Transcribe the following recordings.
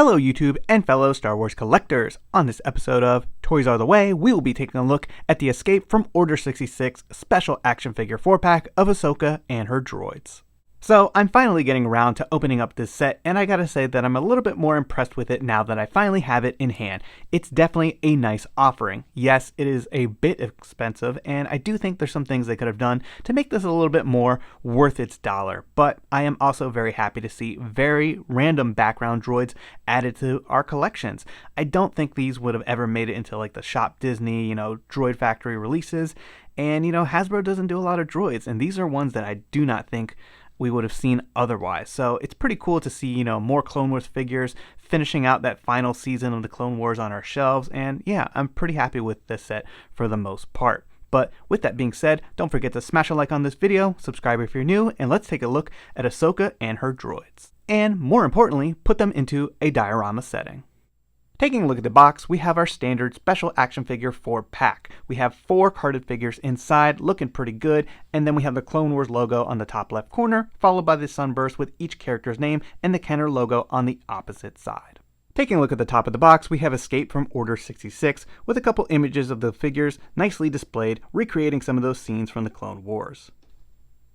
Hello YouTube and fellow Star Wars collectors. On this episode of Toys Are the Way, we will be taking a look at the Escape from Order 66 special action figure 4-pack of Ahsoka and her droids. So I'm finally getting around to opening up this set, and I gotta say that I'm a little bit more impressed with it now that I finally have it in hand. It's definitely a nice offering. Yes, it is a bit expensive, and I do think there's some things they could have done to make this a little bit more worth its dollar, but I am also very happy to see very random background droids added to our collections. I don't think these would have ever made it into like the Shop Disney, Droid Factory releases, and Hasbro doesn't do a lot of droids, and these are ones that I do not think we would have seen otherwise. So it's pretty cool to see, more Clone Wars figures finishing out that final season of the Clone Wars on our shelves. And yeah, I'm pretty happy with this set for the most part. But with that being said, don't forget to smash a like on this video, subscribe if you're new, and let's take a look at Ahsoka and her droids. And more importantly, put them into a diorama setting. Taking a look at the box, we have our standard special action figure 4-pack. We have 4 carded figures inside, looking pretty good, and then we have the Clone Wars logo on the top left corner, followed by the sunburst with each character's name and the Kenner logo on the opposite side. Taking a look at the top of the box, we have Escape from Order 66 with a couple images of the figures nicely displayed, recreating some of those scenes from the Clone Wars.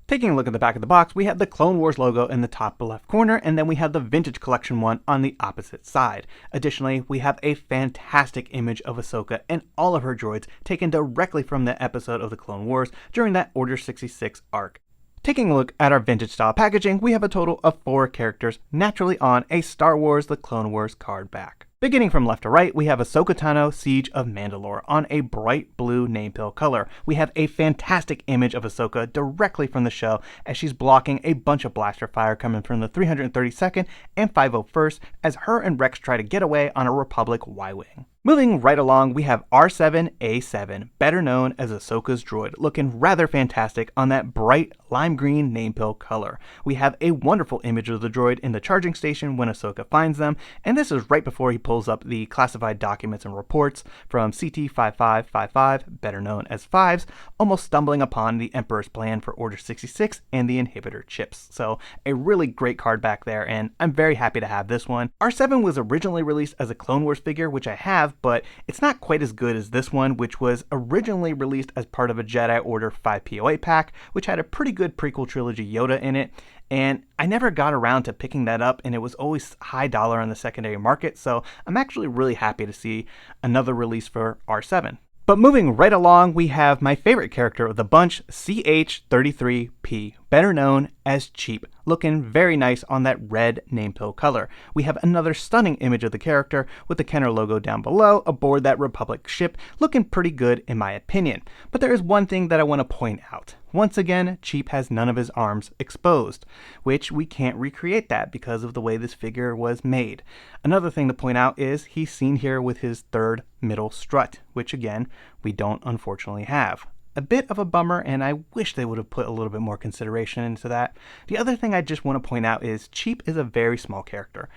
Taking a look at the back of the box, we have the Clone Wars logo in the top left corner, and then we have the Vintage Collection one on the opposite side. Additionally, we have a fantastic image of Ahsoka and all of her droids taken directly from the episode of the Clone Wars during that Order 66 arc. Taking a look at our vintage style packaging, we have a total of 4 characters naturally on a Star Wars The Clone Wars card back. Beginning from left to right, we have Ahsoka Tano, Siege of Mandalore on a bright blue name pill color. We have a fantastic image of Ahsoka directly from the show as she's blocking a bunch of blaster fire coming from the 332nd and 501st as her and Rex try to get away on a Republic Y-Wing. Moving right along, we have R7-AZ, better known as Ahsoka's droid, looking rather fantastic on that bright lime green name pill color. We have a wonderful image of the droid in the charging station when Ahsoka finds them, and this is right before he pulls up the classified documents and reports from CT-5555, better known as Fives, almost stumbling upon the Emperor's plan for Order 66 and the inhibitor chips. So a really great card back there, and I'm very happy to have this one. R7 was originally released as a Clone Wars figure, which I have, but it's not quite as good as this one, which was originally released as part of a Jedi Order 5POA pack, which had a pretty good prequel trilogy Yoda in it, and I never got around to picking that up, and it was always high dollar on the secondary market, so I'm actually really happy to see another release for R7. But moving right along, we have my favorite character of the bunch, CH-33P, better known as Cheap, looking very nice on that red name pill color. We have another stunning image of the character with the Kenner logo down below aboard that Republic ship, looking pretty good in my opinion. But there is one thing that I want to point out. Once again, Cheap has none of his arms exposed, which we can't recreate that because of the way this figure was made. Another thing to point out is he's seen here with his third middle strut, which again, we don't unfortunately have. A bit of a bummer, and I wish they would have put a little bit more consideration into that. The other thing I just want to point out is Cheap is a very small character.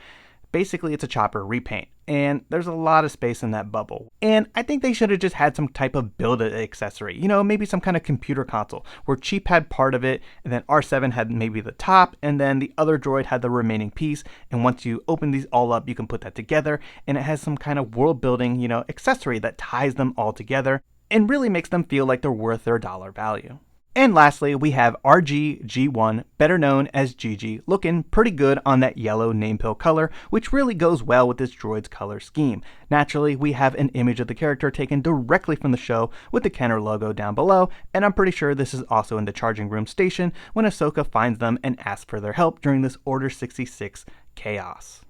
Basically, it's a chopper repaint, and there's a lot of space in that bubble. And I think they should have just had some type of build-it accessory, maybe some kind of computer console, where Cheap had part of it, and then R7 had maybe the top, and then the other droid had the remaining piece, and once you open these all up, you can put that together, and it has some kind of world-building, accessory that ties them all together, and really makes them feel like they're worth their dollar value. And lastly, we have RG-G1, better known as Gigi, looking pretty good on that yellow name pill color, which really goes well with this droid's color scheme. Naturally, we have an image of the character taken directly from the show with the Kenner logo down below, and I'm pretty sure this is also in the charging room station when Ahsoka finds them and asks for their help during this Order 66 chaos.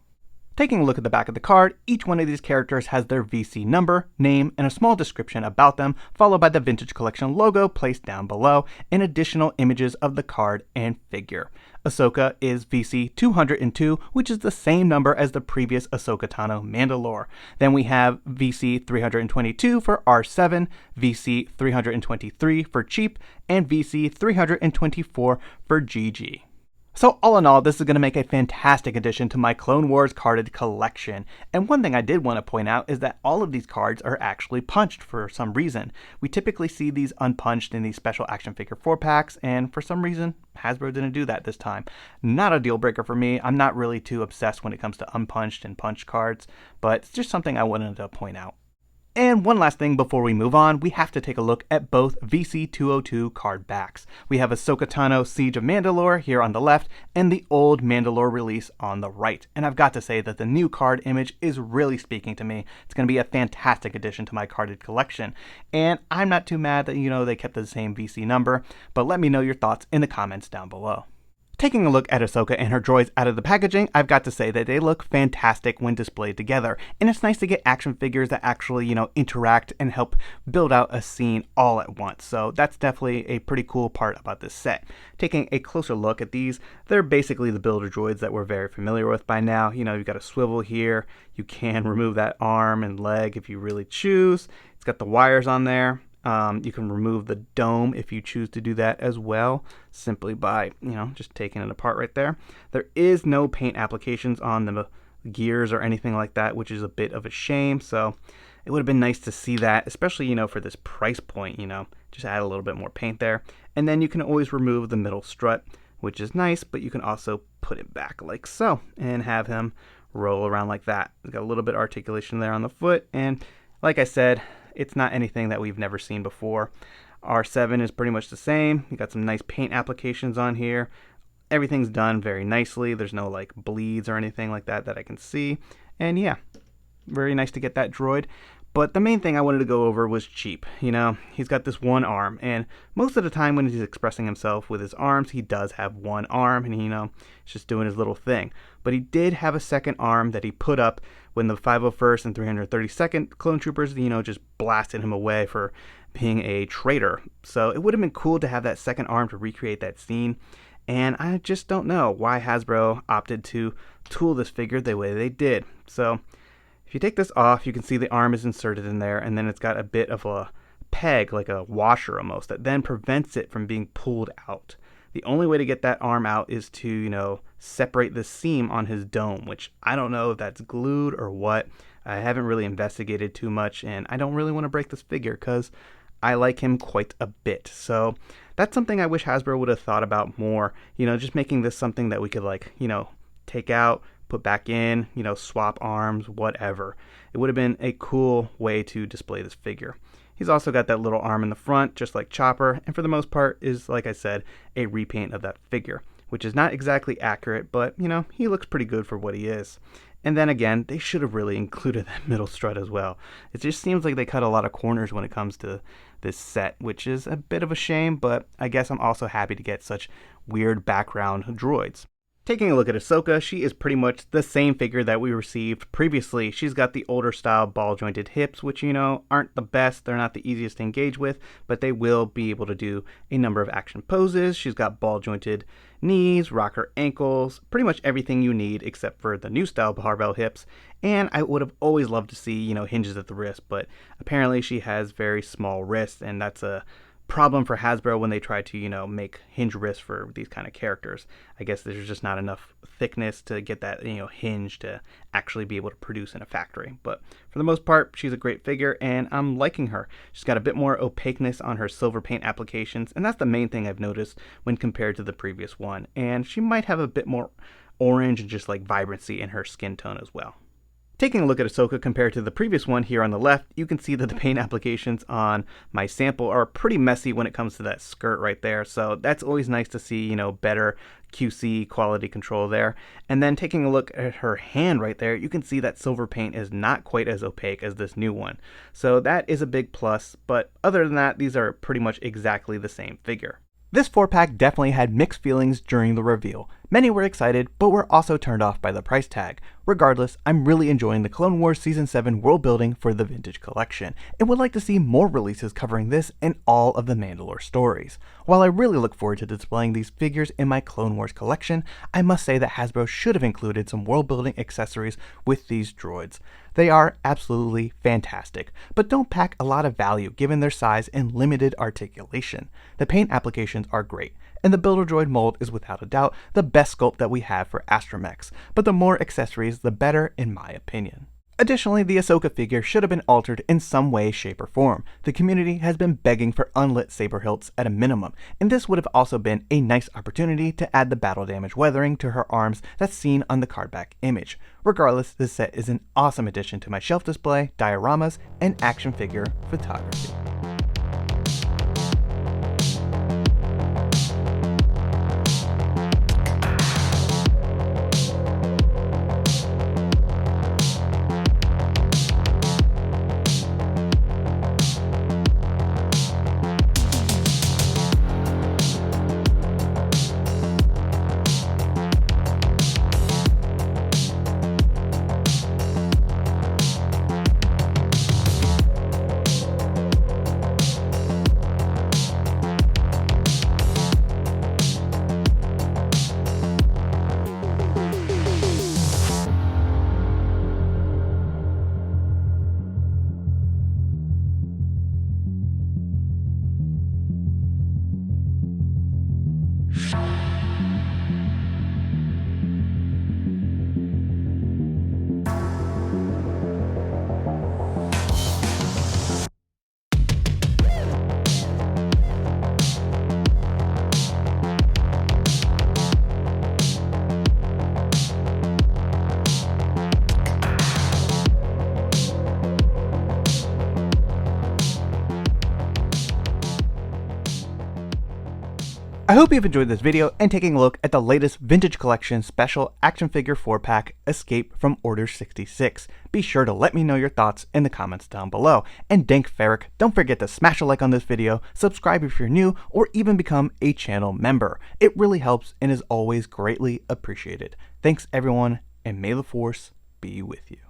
Taking a look at the back of the card, each one of these characters has their VC number, name, and a small description about them, followed by the Vintage Collection logo placed down below, and additional images of the card and figure. Ahsoka is VC 202, which is the same number as the previous Ahsoka Tano Mandalore. Then we have VC 322 for R7, VC 323 for Cheap, and VC 324 for GG. So all in all, this is going to make a fantastic addition to my Clone Wars carded collection. And one thing I did want to point out is that all of these cards are actually punched for some reason. We typically see these unpunched in these special action figure 4-packs, and for some reason, Hasbro didn't do that this time. Not a deal breaker for me. I'm not really too obsessed when it comes to unpunched and punched cards, but it's just something I wanted to point out. And one last thing before we move on, we have to take a look at both VC202 card backs. We have Ahsoka Tano Siege of Mandalore here on the left, and the old Mandalore release on the right. And I've got to say that the new card image is really speaking to me. It's going to be a fantastic addition to my carded collection. And I'm not too mad that, they kept the same VC number, but let me know your thoughts in the comments down below. Taking a look at Ahsoka and her droids out of the packaging, I've got to say that they look fantastic when displayed together. And it's nice to get action figures that actually, interact and help build out a scene all at once. So that's definitely a pretty cool part about this set. Taking a closer look at these, they're basically the builder droids that we're very familiar with by now. You've got a swivel here. You can remove that arm and leg if you really choose. It's got the wires on there. You can remove the dome if you choose to do that as well, simply by, just taking it apart right there. There is no paint applications on the gears or anything like that, which is a bit of a shame. So it would have been nice to see that, especially, for this price point, just add a little bit more paint there. And then you can always remove the middle strut, which is nice, but you can also put it back like so and have him roll around like that. It's got a little bit of articulation there on the foot. And like I said, it's not anything that we've never seen before. R7 is pretty much the same. You got some nice paint applications on here. Everything's done very nicely. There's no like bleeds or anything like that I can see. And yeah, very nice to get that droid. But the main thing I wanted to go over was cheap. He's got this one arm, and most of the time when he's expressing himself with his arms, he does have one arm, and he's just doing his little thing. But he did have a second arm that he put up when the 501st and 332nd Clone Troopers, just blasted him away for being a traitor. So it would have been cool to have that second arm to recreate that scene. And I just don't know why Hasbro opted to tool this figure the way they did. So if you take this off, you can see the arm is inserted in there, and then it's got a bit of a peg, like a washer almost, that then prevents it from being pulled out. The only way to get that arm out is to, separate the seam on his dome, which I don't know if that's glued or what. I haven't really investigated too much, and I don't really want to break this figure because I like him quite a bit. So that's something I wish Hasbro would have thought about more, just making this something that we could take out, put back in, swap arms, whatever. It would have been a cool way to display this figure. He's also got that little arm in the front, just like Chopper, and for the most part is, like I said, a repaint of that figure, which is not exactly accurate, but, he looks pretty good for what he is. And then again, they should have really included that middle strut as well. It just seems like they cut a lot of corners when it comes to this set, which is a bit of a shame, but I guess I'm also happy to get such weird background droids. Taking a look at Ahsoka, she is pretty much the same figure that we received previously. She's got the older style ball jointed hips, which, aren't the best. They're not the easiest to engage with, but they will be able to do a number of action poses. She's got ball jointed knees, rocker ankles, pretty much everything you need except for the new style barbell hips. And I would have always loved to see, hinges at the wrist, but apparently she has very small wrists, and that's a problem for Hasbro when they try to, make hinge wrists for these kind of characters. I guess there's just not enough thickness to get that, hinge to actually be able to produce in a factory. But for the most part, she's a great figure, and I'm liking her. She's got a bit more opaqueness on her silver paint applications, and that's the main thing I've noticed when compared to the previous one. And she might have a bit more orange and just like vibrancy in her skin tone as well. Taking a look at Ahsoka compared to the previous one here on the left, you can see that the paint applications on my sample are pretty messy when it comes to that skirt right there. So that's always nice to see, better QC quality control there. And then taking a look at her hand right there, you can see that silver paint is not quite as opaque as this new one. So that is a big plus, but other than that, these are pretty much exactly the same figure. This 4-pack definitely had mixed feelings during the reveal. Many were excited, but were also turned off by the price tag. Regardless, I'm really enjoying the Clone Wars Season 7 world building for the Vintage Collection, and would like to see more releases covering this and all of the Mandalore stories. While I really look forward to displaying these figures in my Clone Wars collection, I must say that Hasbro should have included some world building accessories with these droids. They are absolutely fantastic, but don't pack a lot of value given their size and limited articulation. The paint applications are great. and the Build-A-Droid mold is without a doubt the best sculpt that we have for astromechs, but the more accessories the better in my opinion. Additionally, the Ahsoka figure should have been altered in some way, shape, or form. The community has been begging for unlit saber hilts at a minimum, and this would have also been a nice opportunity to add the battle damage weathering to her arms that's seen on the cardback image. Regardless, this set is an awesome addition to my shelf display, dioramas, and action figure photography. I hope you've enjoyed this video and taking a look at the latest Vintage Collection Special Action Figure 4-pack Escape from Order 66. Be sure to let me know your thoughts in the comments down below. And Dank Ferrick, don't forget to smash a like on this video, subscribe if you're new, or even become a channel member. It really helps and is always greatly appreciated. Thanks everyone, and may the Force be with you.